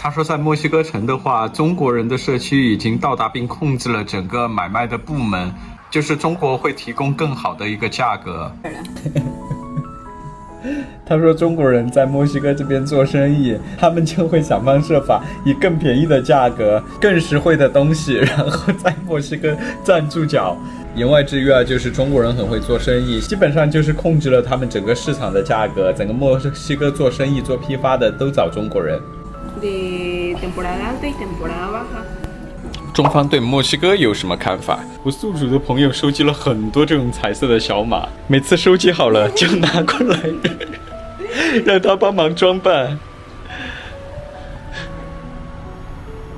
他说，在墨西哥城的话，中国人的社区已经到达并控制了整个买卖的部门，就是中国会提供更好的一个价格。他说，中国人在墨西哥这边做生意，他们就会想方设法以更便宜的价格、更实惠的东西，然后在墨西哥站住脚。言外之意啊，就是中国人很会做生意，基本上就是控制了他们整个市场的价格。整个墨西哥做生意、做批发的都找中国人。De temporada alta y temporada baja。中方对墨西哥有什么看法？我宿主的朋友收集了很多这种彩色的小马，每次收集好了就拿过来，让他帮忙装扮。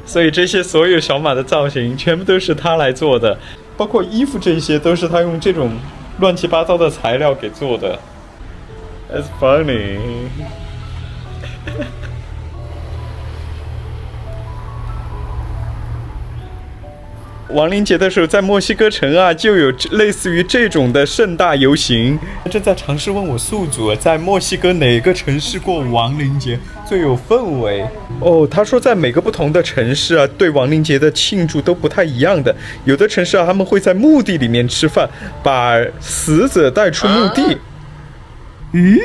所以这些所有小马的造型全部都是他来做的，包括衣服这些都是他用这种乱七八糟的材料给做的。That's funny 亡灵节的时候，在墨西哥城啊，就有类似于这种的盛大游行。正在尝试问我宿主，在墨西哥哪个城市过亡灵节最有氛围？哦，他说在每个不同的城市啊，对亡灵节的庆祝都不太一样的。有的城市啊，他们会在墓地里面吃饭，把死者带出墓地。咦？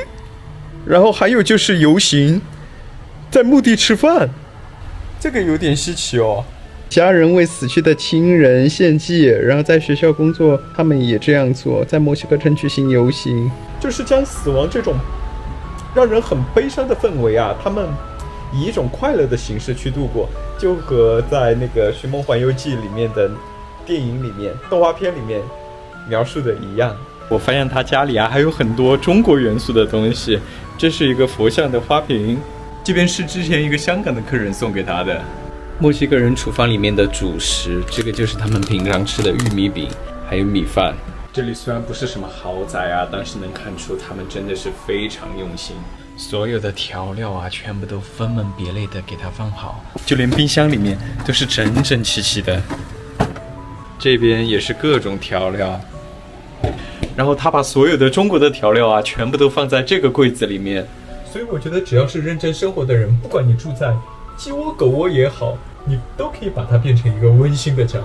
然后还有就是游行，在墓地吃饭，这个有点稀奇哦。家人为死去的亲人献祭，然后在学校工作，他们也这样做，在墨西哥城举行游行，就是将死亡这种让人很悲伤的氛围啊，他们以一种快乐的形式去度过，就和在那个《寻梦环游记》里面的电影里面、动画片里面描述的一样。我发现他家里啊还有很多中国元素的东西，这是一个佛像的花瓶，这边是之前一个香港的客人送给他的。墨西哥人厨房里面的主食，这个就是他们平常吃的玉米饼，还有米饭。这里虽然不是什么豪宅啊，但是能看出他们真的是非常用心，所有的调料啊，全部都分门别类的给它放好，就连冰箱里面都是整整齐齐的。这边也是各种调料，然后他把所有的中国的调料啊，全部都放在这个柜子里面。所以我觉得，只要是认真生活的人，不管你住在鸡窝狗窝也好，你都可以把它变成一个温馨的家。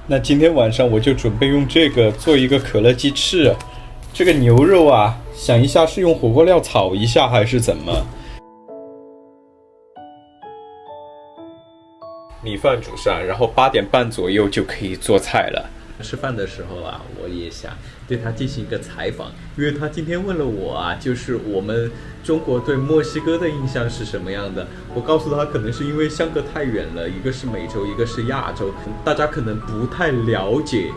那今天晚上我就准备用这个做一个可乐鸡翅。这个牛肉啊，想一下是用火锅料炒一下还是怎么？米饭煮上，然后8点半左右就可以做菜了。吃饭的时候啊，我也想对他进行一个采访，因为他今天问了我啊，就是我们中国对墨西哥的印象是什么样的。我告诉他，可能是因为相隔太远了，一个是美洲，一个是亚洲，大家可能不太了解。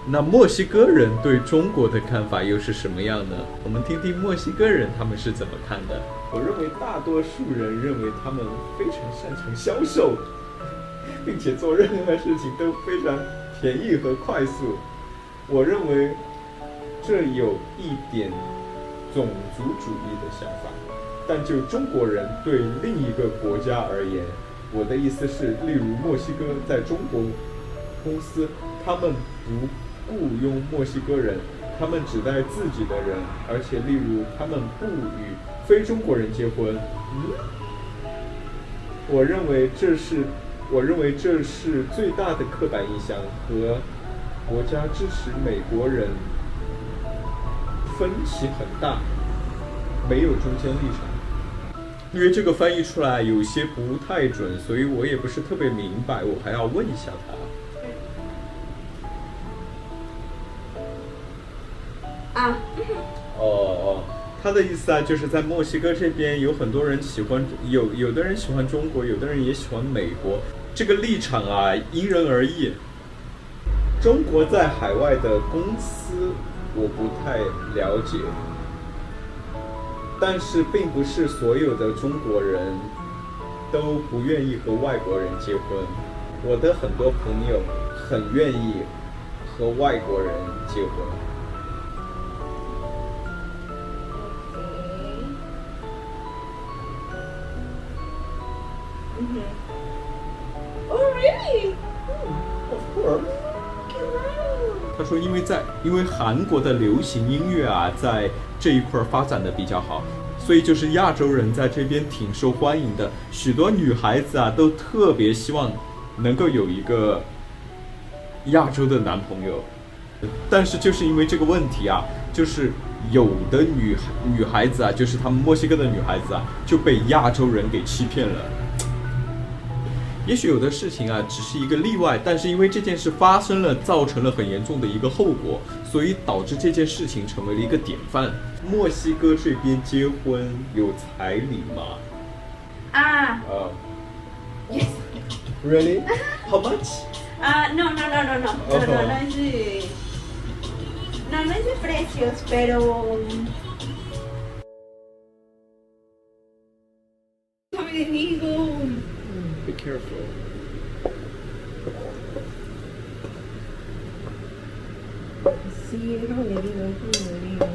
那墨西哥人对中国的看法又是什么样呢？我们听听墨西哥人他们是怎么看的。我认为大多数人认为他们非常擅长销售，并且做任何事情都非常便宜和快速。我认为这有一点种族主义的想法，但就中国人对另一个国家而言，我的意思是，例如墨西哥在中国公司，他们不雇佣墨西哥人，他们只带自己的人，而且例如他们不与非中国人结婚。我认为这是最大的刻板印象，和国家支持美国人分歧很大，没有中间立场。因为这个翻译出来有些不太准，所以我也不是特别明白，我还要问一下他。他的意思啊，就是在墨西哥这边有很多人喜欢，有的人喜欢中国，有的人也喜欢美国。这个立场啊，因人而异。中国在海外的公司我不太了解，但是并不是所有的中国人都不愿意和外国人结婚。我的很多朋友很愿意和外国人结婚。Oh, really? Of course. 他说，因为韩国的流行音乐啊，在这一块发展的比较好，所以就是亚洲人在这边挺受欢迎的，许多女孩子啊都特别希望能够有一个亚洲的男朋友，但是就是因为这个问题啊，就是有的女孩子啊，就是他们墨西哥的女孩子啊，就被亚洲人给欺骗了。也许有的事情啊只是一个例外，但是因为这件事发生了，造成了很严重的一个后果，所以导致这件事情成为了一个典范。墨西哥这边结婚有彩礼吗？ Yes. Really? How much? No, no es de precios, pero déjame te digo. Be careful. Sí, déjame le digo.